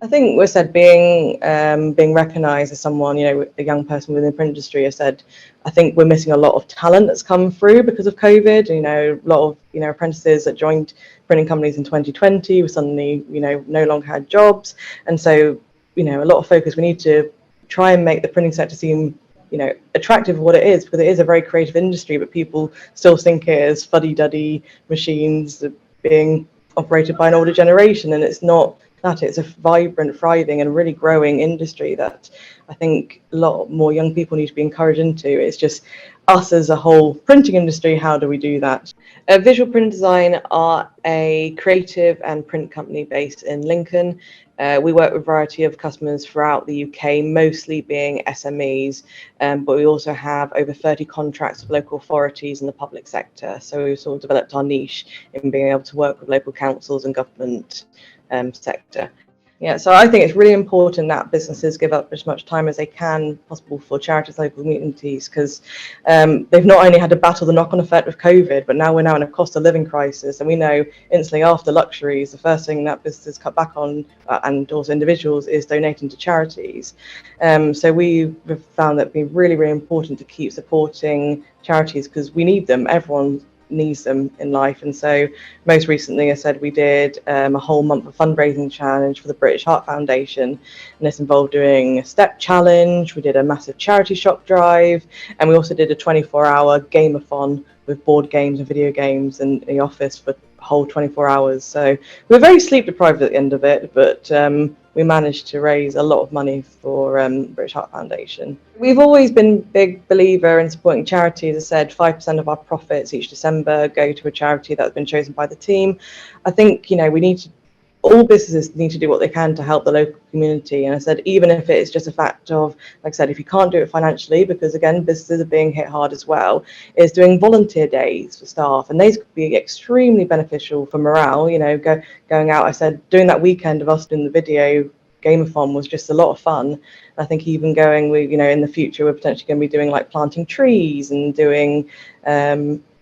I think we said being recognised as someone, a young person within the print industry. I said, I think we're missing a lot of talent that's come through because of COVID. A lot of apprentices that joined printing companies in 2020 were suddenly no longer had jobs, and so a lot of focus. We need to try and make the printing sector seem attractive of what it is, because it is a very creative industry, but people still think it is fuddy-duddy machines being operated by an older generation, and it's not that. It's a vibrant, thriving and really growing industry that I think a lot more young people need to be encouraged into. It's just us as a whole printing industry, how do we do that? Visual Print Design are a creative and print company based in Lincoln. We work with a variety of customers throughout the UK, mostly being SMEs, but we also have over 30 contracts with local authorities in the public sector. So we've sort of developed our niche in being able to work with local councils and government sector. Yeah, so I think it's really important that businesses give up as much time as they can possible for charities, local communities, because they've not only had to battle the knock-on effect of COVID, but now we're now in a cost of living crisis, and we know instantly after luxuries, the first thing that businesses cut back on, and also individuals, is donating to charities. So we've found that it'd be really, really important to keep supporting charities, because we need them. Everyone needs them in life. And so most recently, I said we did a whole month of fundraising challenge for the British Heart Foundation, and this involved doing a step challenge. We did a massive charity shop drive, and we also did a 24-hour game-a-thon with board games and video games in the office for a whole 24 hours. So we were very sleep deprived at the end of it, but we managed to raise a lot of money for British Heart Foundation. We've always been a big believer in supporting charities. As I said, 5% of our profits each December go to a charity that's been chosen by the team. I think all businesses need to do what they can to help the local community. And I said, even if it's just a fact of, like I said, if you can't do it financially, because again, businesses are being hit hard as well, is doing volunteer days for staff. And these could be extremely beneficial for morale, going out. I said, doing that weekend of us doing the video game-a-thon was just a lot of fun. I think even going with, in the future, we're potentially going to be doing like planting trees and doing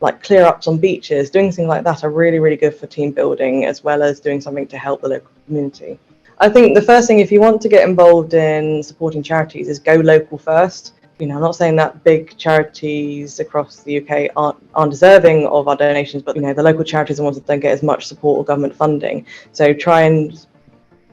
like clear ups on beaches. Doing things like that are really, really good for team building, as well as doing something to help the local community. I think the first thing, if you want to get involved in supporting charities, is go local first. I'm not saying that big charities across the UK aren't deserving of our donations, but the local charities are the ones that don't get as much support or government funding. So try and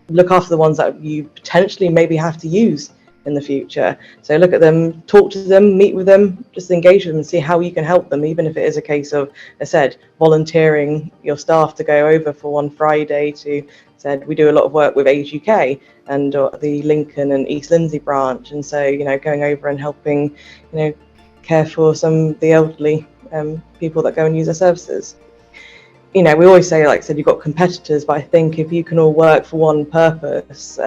look after the ones that you potentially maybe have to use in the future. So look at them, talk to them, meet with them, just engage with them and see how you can help them, even if it is a case of, as I said, volunteering your staff to go over for one Friday to, said we do a lot of work with Age UK and the Lincoln and East Lindsey branch, and so going over and helping care for some of the elderly people that go and use our services. We always say, like I said, you've got competitors, but I think if you can all work for one purpose,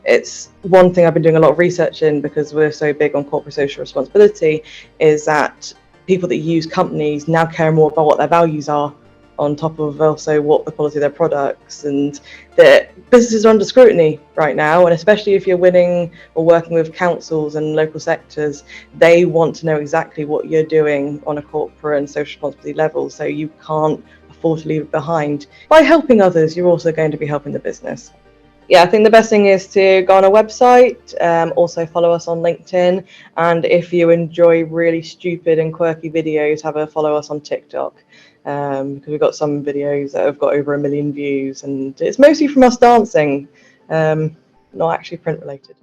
it's one thing I've been doing a lot of research in, because we're so big on corporate social responsibility, is that people that use companies now care more about what their values are, on top of also what the quality of their products, and that businesses are under scrutiny right now, and especially if you're winning or working with councils and local sectors, they want to know exactly what you're doing on a corporate and social responsibility level, so you can't afford to leave it behind. By helping others, you're also going to be helping the business. Yeah, I think the best thing is to go on our website, also follow us on LinkedIn, and if you enjoy really stupid and quirky videos, have a follow us on TikTok, because we've got some videos that have got over 1 million views, and it's mostly from us dancing, not actually print related.